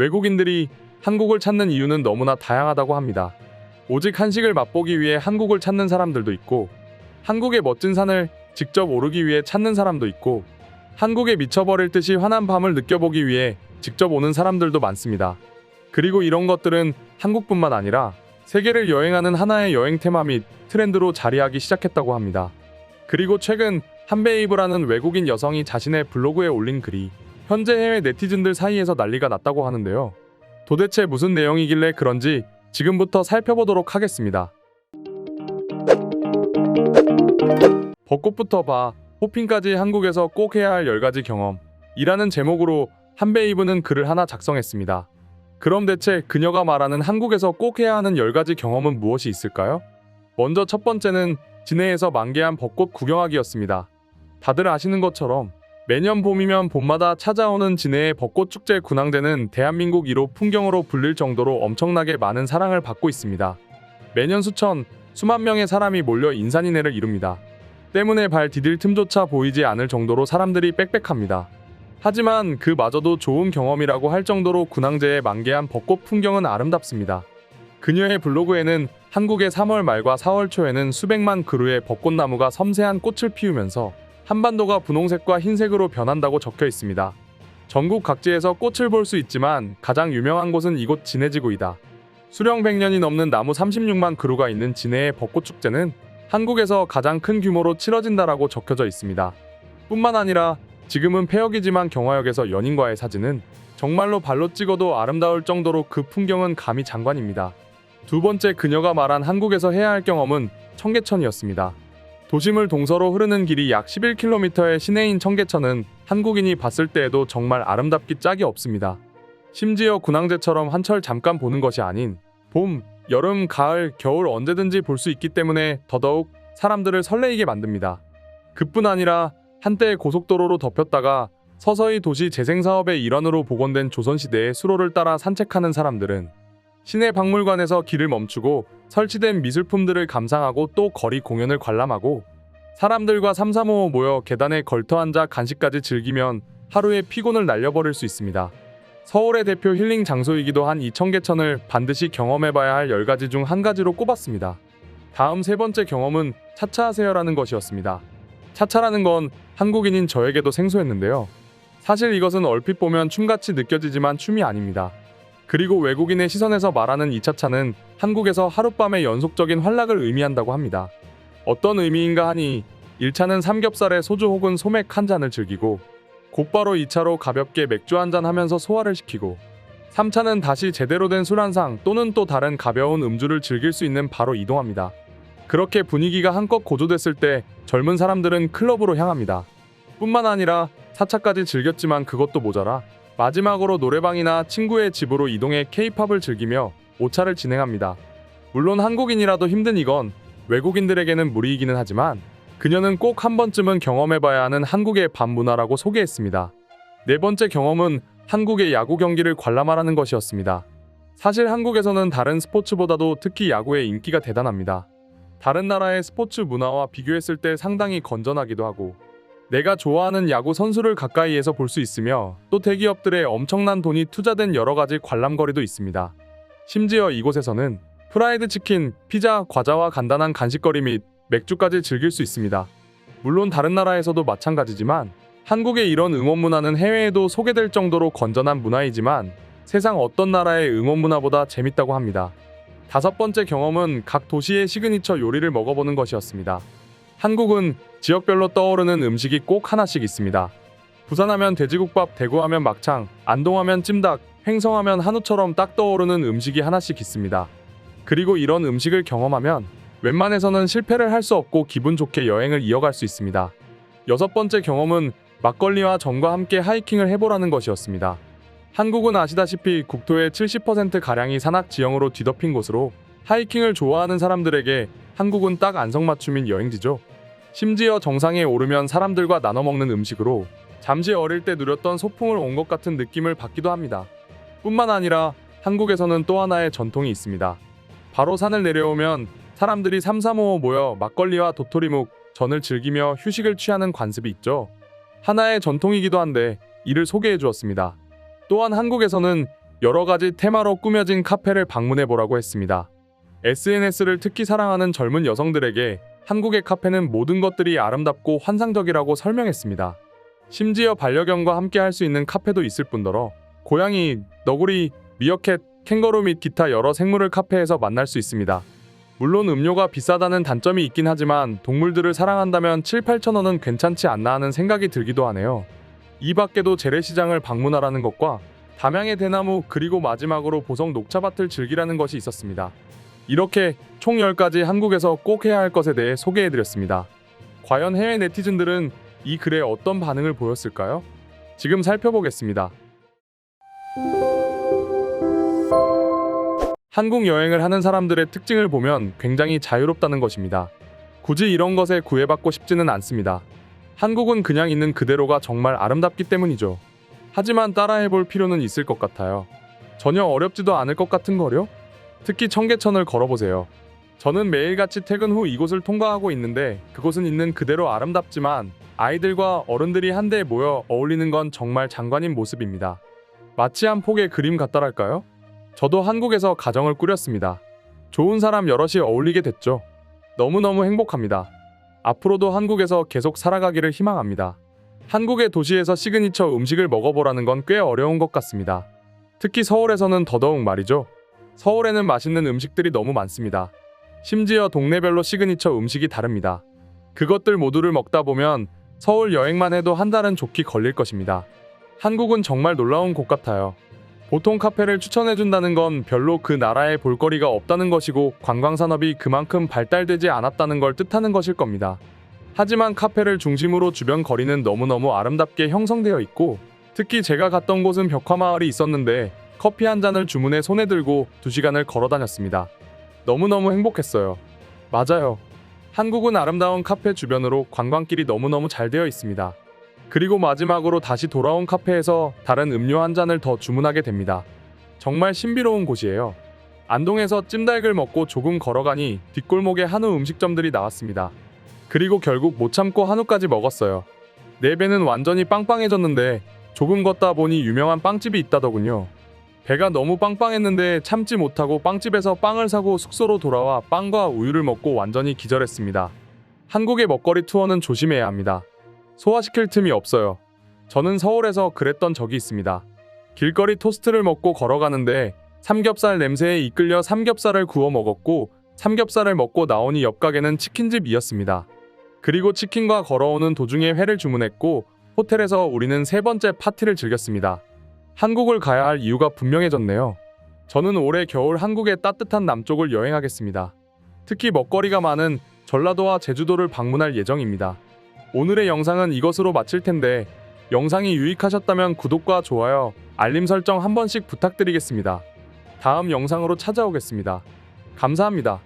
외국인들이 한국을 찾는 이유는 너무나 다양하다고 합니다. 오직 한식을 맛보기 위해 한국을 찾는 사람들도 있고, 한국의 멋진 산을 직접 오르기 위해 찾는 사람도 있고, 한국에 미쳐버릴 듯이 환한 밤을 느껴보기 위해 직접 오는 사람들도 많습니다. 그리고 이런 것들은 한국뿐만 아니라 세계를 여행하는 하나의 여행 테마 및 트렌드로 자리하기 시작했다고 합니다. 그리고 최근 한베이브라는 외국인 여성이 자신의 블로그에 올린 글이 현재 해외 네티즌들 사이에서 난리가 났다고 하는데요. 도대체 무슨 내용이길래 그런지 지금부터 살펴보도록 하겠습니다. 벚꽃부터 봐, 호핑까지 한국에서 꼭 해야 할 10가지 경험 이라는 제목으로 한베이브는 글을 하나 작성했습니다. 그럼 대체 그녀가 말하는 한국에서 꼭 해야 하는 10가지 경험은 무엇이 있을까요? 먼저 첫 번째는 진해에서 만개한 벚꽃 구경하기였습니다. 다들 아시는 것처럼 매년 봄이면 봄마다 찾아오는 진해의 벚꽃축제 군항제는 대한민국 1호 풍경으로 불릴 정도로 엄청나게 많은 사랑을 받고 있습니다. 매년 수만 명의 사람이 몰려 인산인해를 이룹니다. 때문에 발 디딜 틈조차 보이지 않을 정도로 사람들이 빽빽합니다. 하지만 그마저도 좋은 경험이라고 할 정도로 군항제의 만개한 벚꽃 풍경은 아름답습니다. 그녀의 블로그에는 한국의 3월 말과 4월 초에는 수백만 그루의 벚꽃나무가 섬세한 꽃을 피우면서 한반도가 분홍색과 흰색으로 변한다고 적혀 있습니다. 전국 각지에서 꽃을 볼 수 있지만 가장 유명한 곳은 이곳 진해지구이다. 수령 100년이 넘는 나무 36만 그루가 있는 진해의 벚꽃축제는 한국에서 가장 큰 규모로 치러진다라고 적혀져 있습니다. 뿐만 아니라 지금은 폐역이지만 경화역에서 연인과의 사진은 정말로 발로 찍어도 아름다울 정도로 그 풍경은 감히 장관입니다. 두 번째, 그녀가 말한 한국에서 해야 할 경험은 청계천이었습니다. 도심을 동서로 흐르는 길이 약 11km의 시내인 청계천은 한국인이 봤을 때에도 정말 아름답기 짝이 없습니다. 심지어 군항제처럼 한철 잠깐 보는 것이 아닌 봄, 여름, 가을, 겨울 언제든지 볼 수 있기 때문에 더더욱 사람들을 설레이게 만듭니다. 그뿐 아니라 한때 고속도로로 덮였다가 서서히 도시 재생사업의 일환으로 복원된 조선시대의 수로를 따라 산책하는 사람들은 시내 박물관에서 길을 멈추고 설치된 미술품들을 감상하고 또 거리 공연을 관람하고 사람들과 삼삼오오 모여 계단에 걸터앉아 간식까지 즐기면 하루의 피곤을 날려버릴 수 있습니다. 서울의 대표 힐링 장소이기도 한 이 청계천을 반드시 경험해봐야 할 10가지 중 한 가지로 꼽았습니다. 다음 세 번째 경험은 차차하세요라는 것이었습니다. 차차라는 건 한국인인 저에게도 생소했는데요. 사실 이것은 얼핏 보면 춤같이 느껴지지만 춤이 아닙니다. 그리고 외국인의 시선에서 말하는 이 차차는 한국에서 하룻밤의 연속적인 환락을 의미한다고 합니다. 어떤 의미인가 하니 1차는 삼겹살에 소주 혹은 소맥 한 잔을 즐기고 곧바로 2차로 가볍게 맥주 한 잔 하면서 소화를 시키고 3차는 다시 제대로 된 술 한 상 또는 또 다른 가벼운 음주를 즐길 수 있는 바로 이동합니다. 그렇게 분위기가 한껏 고조됐을 때 젊은 사람들은 클럽으로 향합니다. 뿐만 아니라 4차까지 즐겼지만 그것도 모자라 마지막으로 노래방이나 친구의 집으로 이동해 K-팝을 즐기며 5차를 진행합니다. 물론 한국인이라도 힘든 이건 외국인들에게는 무리이기는 하지만 그녀는 꼭 한 번쯤은 경험해봐야 하는 한국의 밤 문화라고 소개했습니다. 네 번째 경험은 한국의 야구 경기를 관람하라는 것이었습니다. 사실 한국에서는 다른 스포츠보다도 특히 야구의 인기가 대단합니다. 다른 나라의 스포츠 문화와 비교했을 때 상당히 건전하기도 하고 내가 좋아하는 야구 선수를 가까이에서 볼 수 있으며 또 대기업들의 엄청난 돈이 투자된 여러가지 관람거리도 있습니다. 심지어 이곳에서는 프라이드 치킨, 피자, 과자와 간단한 간식거리 및 맥주까지 즐길 수 있습니다. 물론 다른 나라에서도 마찬가지지만 한국의 이런 응원 문화는 해외에도 소개될 정도로 건전한 문화이지만 세상 어떤 나라의 응원 문화보다 재밌다고 합니다. 다섯 번째 경험은 각 도시의 시그니처 요리를 먹어보는 것이었습니다. 한국은 지역별로 떠오르는 음식이 꼭 하나씩 있습니다. 부산하면 돼지국밥, 대구하면 막창, 안동하면 찜닭, 횡성하면 한우처럼 딱 떠오르는 음식이 하나씩 있습니다. 그리고 이런 음식을 경험하면 웬만해서는 실패를 할 수 없고 기분 좋게 여행을 이어갈 수 있습니다. 여섯 번째 경험은 막걸리와 전과 함께 하이킹을 해보라는 것이었습니다. 한국은 아시다시피 국토의 70%가량이 산악 지형으로 뒤덮인 곳으로 하이킹을 좋아하는 사람들에게 한국은 딱 안성맞춤인 여행지죠. 심지어 정상에 오르면 사람들과 나눠 먹는 음식으로 잠시 어릴 때 누렸던 소풍을 온 것 같은 느낌을 받기도 합니다. 뿐만 아니라 한국에서는 또 하나의 전통이 있습니다. 바로 산을 내려오면 사람들이 삼삼오오 모여 막걸리와 도토리묵, 전을 즐기며 휴식을 취하는 관습이 있죠. 하나의 전통이기도 한데 이를 소개해 주었습니다. 또한 한국에서는 여러 가지 테마로 꾸며진 카페를 방문해 보라고 했습니다. SNS를 특히 사랑하는 젊은 여성들에게 한국의 카페는 모든 것들이 아름답고 환상적이라고 설명했습니다. 심지어 반려견과 함께 할 수 있는 카페도 있을 뿐더러 고양이, 너구리, 미어캣, 캥거루 및 기타 여러 생물을 카페에서 만날 수 있습니다. 물론 음료가 비싸다는 단점이 있긴 하지만 동물들을 사랑한다면 7~8천 원은 괜찮지 않나 하는 생각이 들기도 하네요. 이 밖에도 재래시장을 방문하라는 것과 담양의 대나무 그리고 마지막으로 보성 녹차밭을 즐기라는 것이 있었습니다. 이렇게 총 10가지 한국에서 꼭 해야 할 것에 대해 소개해드렸습니다. 과연 해외 네티즌들은 이 글에 어떤 반응을 보였을까요? 지금 살펴보겠습니다. 한국 여행을 하는 사람들의 특징을 보면 굉장히 자유롭다는 것입니다. 굳이 이런 것에 구애받고 싶지는 않습니다. 한국은 그냥 있는 그대로가 정말 아름답기 때문이죠. 하지만 따라해볼 필요는 있을 것 같아요. 전혀 어렵지도 않을 것 같은 거요? 특히 청계천을 걸어보세요. 저는 매일같이 퇴근 후 이곳을 통과하고 있는데 그곳은 있는 그대로 아름답지만 아이들과 어른들이 한데 모여 어울리는 건 정말 장관인 모습입니다. 마치 한 폭의 그림 같다랄까요? 저도 한국에서 가정을 꾸렸습니다. 좋은 사람 여럿이 어울리게 됐죠. 너무너무 행복합니다. 앞으로도 한국에서 계속 살아가기를 희망합니다. 한국의 도시에서 시그니처 음식을 먹어보라는 건 꽤 어려운 것 같습니다. 특히 서울에서는 더더욱 말이죠. 서울에는 맛있는 음식들이 너무 많습니다. 심지어 동네별로 시그니처 음식이 다릅니다. 그것들 모두를 먹다 보면 서울 여행만 해도 한 달은 좋게 걸릴 것입니다. 한국은 정말 놀라운 곳 같아요. 보통 카페를 추천해준다는 건 별로 그 나라에 볼거리가 없다는 것이고 관광산업이 그만큼 발달되지 않았다는 걸 뜻하는 것일 겁니다. 하지만 카페를 중심으로 주변 거리는 너무너무 아름답게 형성되어 있고 특히 제가 갔던 곳은 벽화마을이 있었는데 커피 한 잔을 주문해 손에 들고 2시간을 걸어 다녔습니다. 너무너무 행복했어요. 맞아요. 한국은 아름다운 카페 주변으로 관광길이 너무너무 잘 되어 있습니다. 그리고 마지막으로 다시 돌아온 카페에서 다른 음료 한 잔을 더 주문하게 됩니다. 정말 신비로운 곳이에요. 안동에서 찜닭을 먹고 조금 걸어가니 뒷골목에 한우 음식점들이 나왔습니다. 그리고 결국 못 참고 한우까지 먹었어요. 내 배는 완전히 빵빵해졌는데 조금 걷다 보니 유명한 빵집이 있다더군요. 배가 너무 빵빵했는데 참지 못하고 빵집에서 빵을 사고 숙소로 돌아와 빵과 우유를 먹고 완전히 기절했습니다. 한국의 먹거리 투어는 조심해야 합니다. 소화시킬 틈이 없어요. 저는 서울에서 그랬던 적이 있습니다. 길거리 토스트를 먹고 걸어가는데 삼겹살 냄새에 이끌려 삼겹살을 구워 먹었고 삼겹살을 먹고 나오니 옆 가게는 치킨집이었습니다. 그리고 치킨과 걸어오는 도중에 회를 주문했고 호텔에서 우리는 3번째 파티를 즐겼습니다. 한국을 가야 할 이유가 분명해졌네요. 저는 올해 겨울 한국의 따뜻한 남쪽을 여행하겠습니다. 특히 먹거리가 많은 전라도와 제주도를 방문할 예정입니다. 오늘의 영상은 이것으로 마칠 텐데 영상이 유익하셨다면 구독과 좋아요, 알림 설정 한 번씩 부탁드리겠습니다. 다음 영상으로 찾아오겠습니다. 감사합니다.